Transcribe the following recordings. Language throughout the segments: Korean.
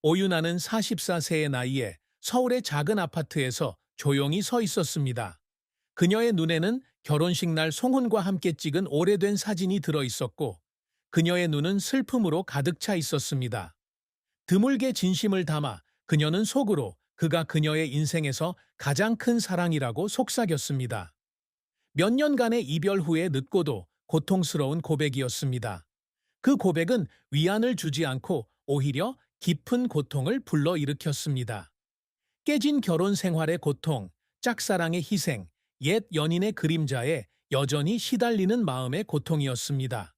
오유나는 44세의 나이에 서울의 작은 아파트에서 조용히 서 있었습니다. 그녀의 눈에는 결혼식 날 송은과 함께 찍은 오래된 사진이 들어 있었고, 그녀의 눈은 슬픔으로 가득 차 있었습니다. 드물게 진심을 담아 그녀는 속으로 그가 그녀의 인생에서 가장 큰 사랑이라고 속삭였습니다. 몇 년간의 이별 후에 늦고도 고통스러운 고백이었습니다. 그 고백은 위안을 주지 않고 오히려 깊은 고통을 불러일으켰습니다. 깨진 결혼 생활의 고통, 짝사랑의 희생, 옛 연인의 그림자에 여전히 시달리는 마음의 고통이었습니다.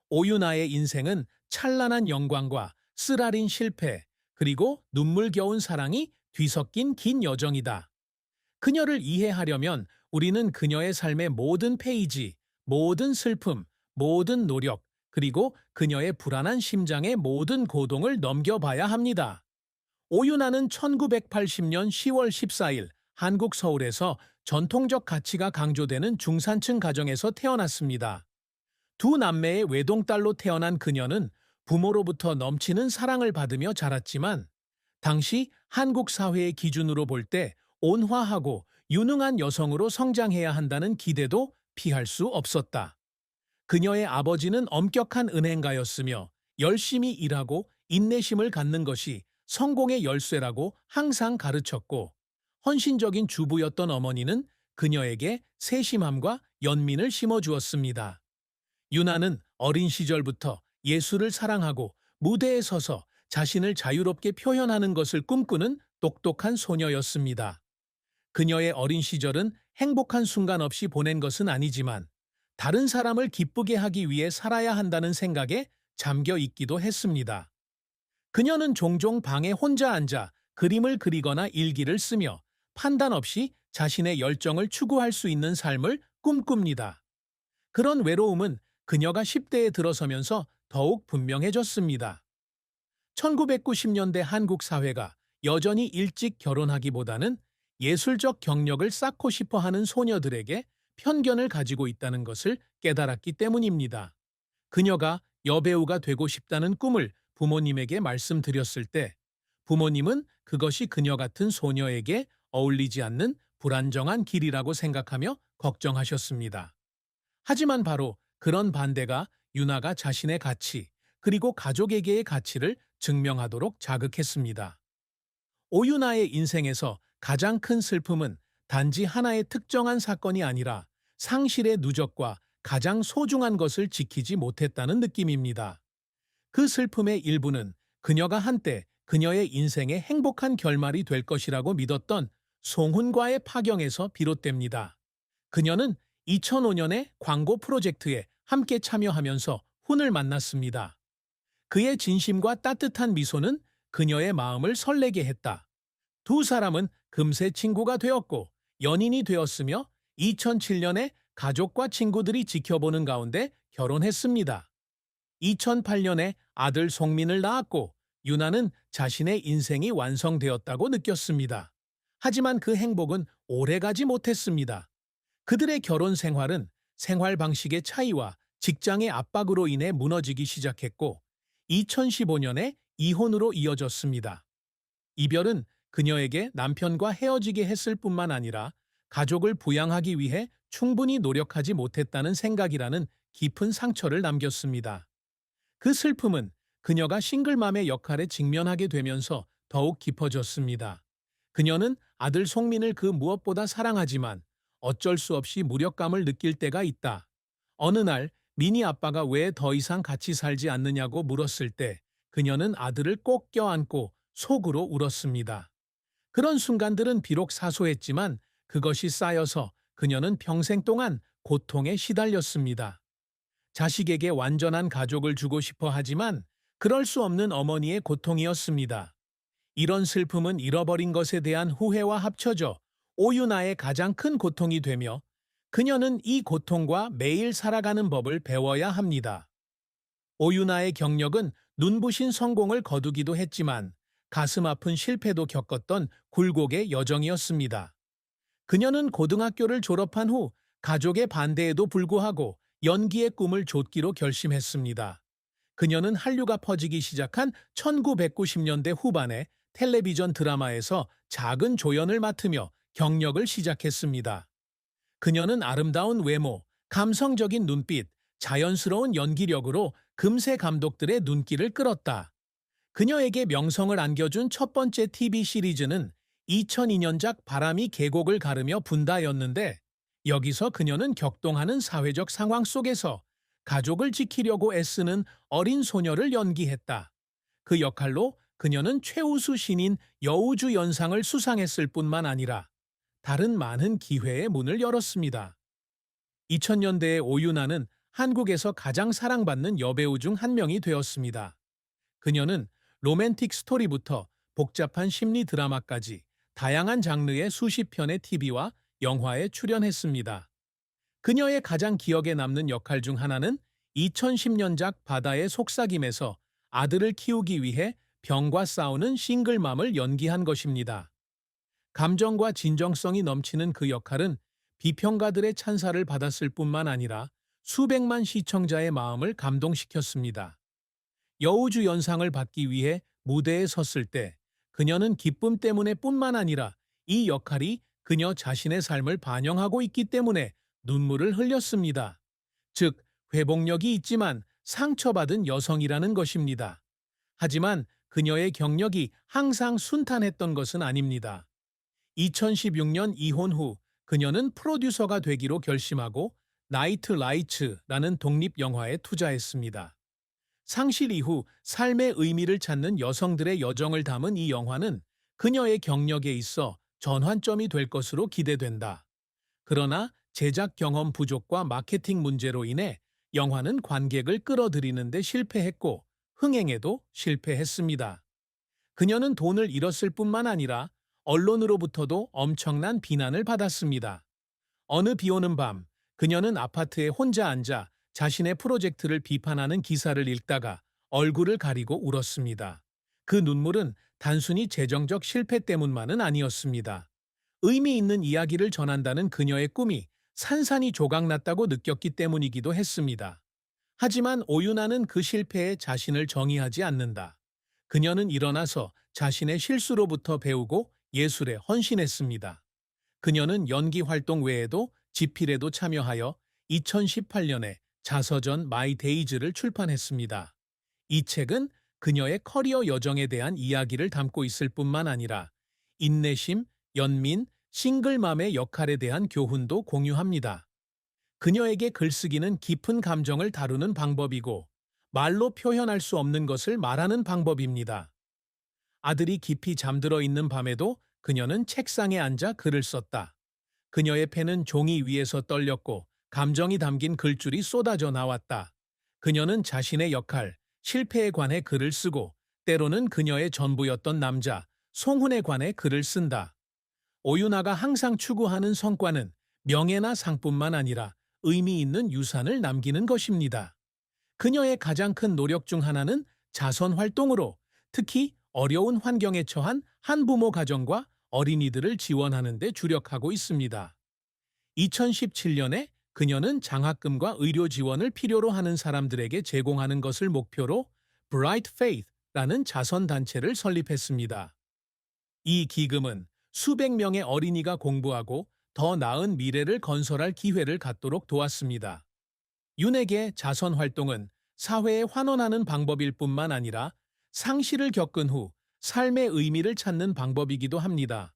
오유나의 인생은 찬란한 영광과 쓰라린 실패, 그리고 눈물겨운 사랑이 뒤섞인 긴 여정이다. 그녀를 이해하려면 우리는 그녀의 삶의 모든 페이지, 모든 슬픔, 모든 노력, 그리고 그녀의 불안한 심장의 모든 고동을 넘겨봐야 합니다. 오윤아는 1980년 10월 14일 한국 서울에서 전통적 가치가 강조되는 중산층 가정에서 태어났습니다. 두 남매의 외동딸로 태어난 그녀는 부모로부터 넘치는 사랑을 받으며 자랐지만, 당시 한국 사회의 기준으로 볼 때 온화하고 유능한 여성으로 성장해야 한다는 기대도 피할 수 없었다. 그녀의 아버지는 엄격한 은행가였으며 열심히 일하고 인내심을 갖는 것이 성공의 열쇠라고 항상 가르쳤고, 헌신적인 주부였던 어머니는 그녀에게 세심함과 연민을 심어주었습니다. 유나는 어린 시절부터 예술을 사랑하고 무대에 서서 자신을 자유롭게 표현하는 것을 꿈꾸는 똑똑한 소녀였습니다. 그녀의 어린 시절은 행복한 순간 없이 보낸 것은 아니지만, 다른 사람을 기쁘게 하기 위해 살아야 한다는 생각에 잠겨 있기도 했습니다. 그녀는 종종 방에 혼자 앉아 그림을 그리거나 일기를 쓰며 판단 없이 자신의 열정을 추구할 수 있는 삶을 꿈꿉니다. 그런 외로움은 그녀가 10대에 들어서면서 더욱 분명해졌습니다. 1990년대 한국 사회가 여전히 일찍 결혼하기보다는 예술적 경력을 쌓고 싶어 하는 소녀들에게 편견을 가지고 있다는 것을 깨달았기 때문입니다. 그녀가 여배우가 되고 싶다는 꿈을 부모님에게 말씀드렸을 때, 부모님은 그것이 그녀 같은 소녀에게 어울리지 않는 불안정한 길이라고 생각하며 걱정하셨습니다. 하지만 바로 그런 반대가 유나가 자신의 가치, 그리고 가족에게의 가치를 증명하도록 자극했습니다. 오유나의 인생에서 가장 큰 슬픔은 단지 하나의 특정한 사건이 아니라 상실의 누적과 가장 소중한 것을 지키지 못했다는 느낌입니다. 그 슬픔의 일부는 그녀가 한때 그녀의 인생의 행복한 결말이 될 것이라고 믿었던 송훈과의 파경에서 비롯됩니다. 그녀는 2005년에 광고 프로젝트에 함께 참여하면서 훈을 만났습니다. 그의 진심과 따뜻한 미소는 그녀의 마음을 설레게 했다. 두 사람은 금세 친구가 되었고 연인이 되었으며, 2007년에 가족과 친구들이 지켜보는 가운데 결혼했습니다. 2008년에 아들 송민을 낳았고 유나는 자신의 인생이 완성되었다고 느꼈습니다. 하지만 그 행복은 오래가지 못했습니다. 그들의 결혼 생활은 생활 방식의 차이와 직장의 압박으로 인해 무너지기 시작했고, 2015년에 이혼으로 이어졌습니다. 이별은 그녀에게 남편과 헤어지게 했을 뿐만 아니라 가족을 부양하기 위해 충분히 노력하지 못했다는 생각이라는 깊은 상처를 남겼습니다. 그 슬픔은 그녀가 싱글맘의 역할에 직면하게 되면서 더욱 깊어졌습니다. 그녀는 아들 송민을 그 무엇보다 사랑하지만 어쩔 수 없이 무력감을 느낄 때가 있다. 어느 날 민희 아빠가 왜 더 이상 같이 살지 않느냐고 물었을 때 그녀는 아들을 꼭 껴안고 속으로 울었습니다. 그런 순간들은 비록 사소했지만 그것이 쌓여서 그녀는 평생 동안 고통에 시달렸습니다. 자식에게 완전한 가족을 주고 싶어 하지만 그럴 수 없는 어머니의 고통이었습니다. 이런 슬픔은 잃어버린 것에 대한 후회와 합쳐져 오유나의 가장 큰 고통이 되며, 그녀는 이 고통과 매일 살아가는 법을 배워야 합니다. 오유나의 경력은 눈부신 성공을 거두기도 했지만 가슴 아픈 실패도 겪었던 굴곡의 여정이었습니다. 그녀는 고등학교를 졸업한 후 가족의 반대에도 불구하고 연기의 꿈을 좇기로 결심했습니다. 그녀는 한류가 퍼지기 시작한 1990년대 후반에 텔레비전 드라마에서 작은 조연을 맡으며 경력을 시작했습니다. 그녀는 아름다운 외모, 감성적인 눈빛, 자연스러운 연기력으로 금세 감독들의 눈길을 끌었다. 그녀에게 명성을 안겨준 첫 번째 TV 시리즈는 2002년작 바람이 계곡을 가르며 분다였는데, 여기서 그녀는 격동하는 사회적 상황 속에서 가족을 지키려고 애쓰는 어린 소녀를 연기했다. 그 역할로 그녀는 최우수 신인 여우주 연상을 수상했을 뿐만 아니라 다른 많은 기회의 문을 열었습니다. 2000년대의 오유나는 한국에서 가장 사랑받는 여배우 중 한 명이 되었습니다. 그녀는 로맨틱 스토리부터 복잡한 심리 드라마까지 다양한 장르의 수십 편의 TV와 영화에 출연했습니다. 그녀의 가장 기억에 남는 역할 중 하나는 2010년작 바다의 속삭임에서 아들을 키우기 위해 병과 싸우는 싱글맘을 연기한 것입니다. 감정과 진정성이 넘치는 그 역할은 비평가들의 찬사를 받았을 뿐만 아니라 수백만 시청자의 마음을 감동시켰습니다. 여우주 연상을 받기 위해 무대에 섰을 때 그녀는 기쁨 때문에 뿐만 아니라 이 역할이 그녀 자신의 삶을 반영하고 있기 때문에 눈물을 흘렸습니다. 즉, 회복력이 있지만 상처받은 여성이라는 것입니다. 하지만 그녀의 경력이 항상 순탄했던 것은 아닙니다. 2016년 이혼 후 그녀는 프로듀서가 되기로 결심하고 나이트 라이츠라는 독립 영화에 투자했습니다. 상실 이후 삶의 의미를 찾는 여성들의 여정을 담은 이 영화는 그녀의 경력에 있어 전환점이 될 것으로 기대된다. 그러나 제작 경험 부족과 마케팅 문제로 인해 영화는 관객을 끌어들이는 데 실패했고 흥행에도 실패했습니다. 그녀는 돈을 잃었을 뿐만 아니라 언론으로부터도 엄청난 비난을 받았습니다. 어느 비 오는 밤, 그녀는 아파트에 혼자 앉아 자신의 프로젝트를 비판하는 기사를 읽다가 얼굴을 가리고 울었습니다. 그 눈물은 단순히 재정적 실패 때문만은 아니었습니다. 의미 있는 이야기를 전한다는 그녀의 꿈이 산산이 조각났다고 느꼈기 때문이기도 했습니다. 하지만 오유나는 그 실패에 자신을 정의하지 않는다. 그녀는 일어나서 자신의 실수로부터 배우고 예술에 헌신했습니다. 그녀는 연기 활동 외에도 집필에도 참여하여 2018년에 자서전 마이 데이즈를 출판했습니다. 이 책은 그녀의 커리어 여정에 대한 이야기를 담고 있을 뿐만 아니라 인내심, 연민, 싱글맘의 역할에 대한 교훈도 공유합니다. 그녀에게 글쓰기는 깊은 감정을 다루는 방법이고 말로 표현할 수 없는 것을 말하는 방법입니다. 아들이 깊이 잠들어 있는 밤에도 그녀는 책상에 앉아 글을 썼다. 그녀의 펜은 종이 위에서 떨렸고 감정이 담긴 글줄이 쏟아져 나왔다. 그녀는 자신의 역할, 실패에 관해 글을 쓰고 때로는 그녀의 전부였던 남자, 송훈에 관해 글을 쓴다. 오유나가 항상 추구하는 성과는 명예나 상뿐만 아니라 의미 있는 유산을 남기는 것입니다. 그녀의 가장 큰 노력 중 하나는 자선 활동으로 특히 어려운 환경에 처한 한부모 가정과 어린이들을 지원하는 데 주력하고 있습니다. 2017년에 그녀는 장학금과 의료 지원을 필요로 하는 사람들에게 제공하는 것을 목표로 Bright Faith라는 자선단체를 설립했습니다. 이 기금은 수백 명의 어린이가 공부하고 더 나은 미래를 건설할 기회를 갖도록 도왔습니다. 윤에게 자선 활동은 사회에 환원하는 방법일 뿐만 아니라 상실을 겪은 후 삶의 의미를 찾는 방법이기도 합니다.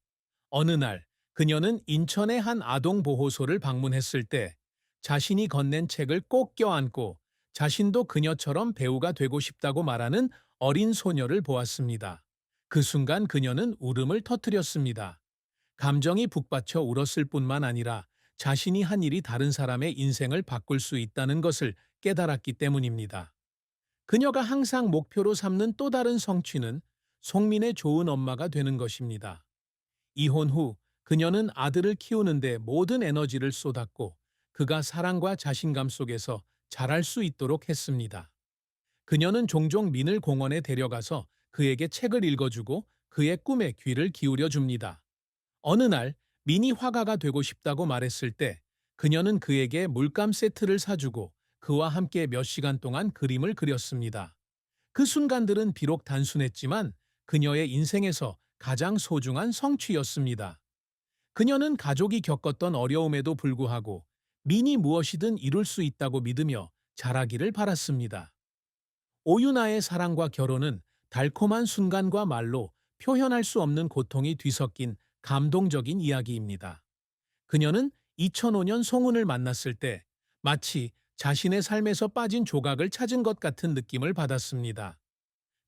어느 날 그녀는 인천의 한 아동보호소를 방문했을 때 자신이 건넨 책을 꼭 껴안고 자신도 그녀처럼 배우가 되고 싶다고 말하는 어린 소녀를 보았습니다. 그 순간 그녀는 울음을 터뜨렸습니다. 감정이 북받쳐 울었을 뿐만 아니라 자신이 한 일이 다른 사람의 인생을 바꿀 수 있다는 것을 깨달았기 때문입니다. 그녀가 항상 목표로 삼는 또 다른 성취는 송민의 좋은 엄마가 되는 것입니다. 이혼 후 그녀는 아들을 키우는데 모든 에너지를 쏟았고 그가 사랑과 자신감 속에서 자랄 수 있도록 했습니다. 그녀는 종종 민을 공원에 데려가서 그에게 책을 읽어주고 그의 꿈에 귀를 기울여 줍니다. 어느 날 민이 화가가 되고 싶다고 말했을 때 그녀는 그에게 물감 세트를 사주고 그와 함께 몇 시간 동안 그림을 그렸습니다. 그 순간들은 비록 단순했지만 그녀의 인생에서 가장 소중한 성취였습니다. 그녀는 가족이 겪었던 어려움에도 불구하고 민이 무엇이든 이룰 수 있다고 믿으며 자라기를 바랐습니다. 오유나의 사랑과 결혼은 달콤한 순간과 말로 표현할 수 없는 고통이 뒤섞인 감동적인 이야기입니다. 그녀는 2005년 송은을 만났을 때 마치 자신의 삶에서 빠진 조각을 찾은 것 같은 느낌을 받았습니다.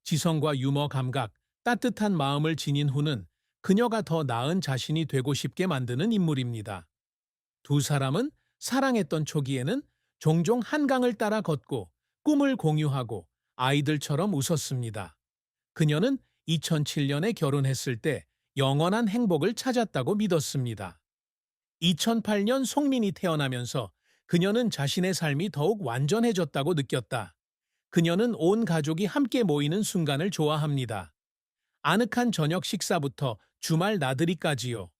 지성과 유머 감각, 따뜻한 마음을 지닌 후는 그녀가 더 나은 자신이 되고 싶게 만드는 인물입니다. 두 사람은 사랑했던 초기에는 종종 한강을 따라 걷고 꿈을 공유하고 아이들처럼 웃었습니다. 그녀는 2007년에 결혼했을 때 영원한 행복을 찾았다고 믿었습니다. 2008년 송민이 태어나면서 그녀는 자신의 삶이 더욱 완전해졌다고 느꼈다. 그녀는 온 가족이 함께 모이는 순간을 좋아합니다. 아늑한 저녁 식사부터 주말 나들이까지요.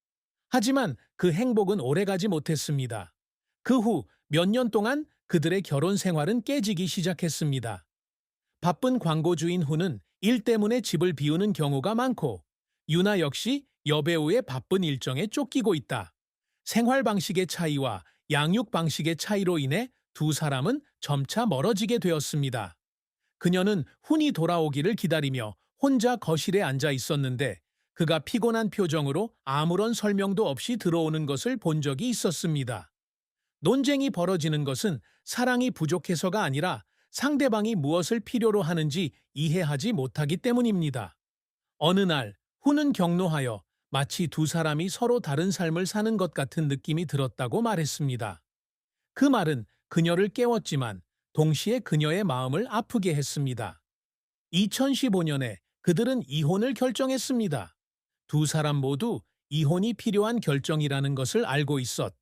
하지만 그 행복은 오래가지 못했습니다. 그 후 몇 년 동안 그들의 결혼 생활은 깨지기 시작했습니다. 바쁜 광고주인 후는 일 때문에 집을 비우는 경우가 많고, 유나 역시 여배우의 바쁜 일정에 쫓기고 있다. 생활 방식의 차이와 양육 방식의 차이로 인해 두 사람은 점차 멀어지게 되었습니다. 그녀는 훈이 돌아오기를 기다리며 혼자 거실에 앉아 있었는데 그가 피곤한 표정으로 아무런 설명도 없이 들어오는 것을 본 적이 있었습니다. 논쟁이 벌어지는 것은 사랑이 부족해서가 아니라 상대방이 무엇을 필요로 하는지 이해하지 못하기 때문입니다. 어느 날 훈은 격노하여 마치 두 사람이 서로 다른 삶을 사는 것 같은 느낌이 들었다고 말했습니다. 그 말은 그녀를 깨웠지만 동시에 그녀의 마음을 아프게 했습니다. 2015년에 그들은 이혼을 결정했습니다. 두 사람 모두 이혼이 필요한 결정이라는 것을 알고 있었.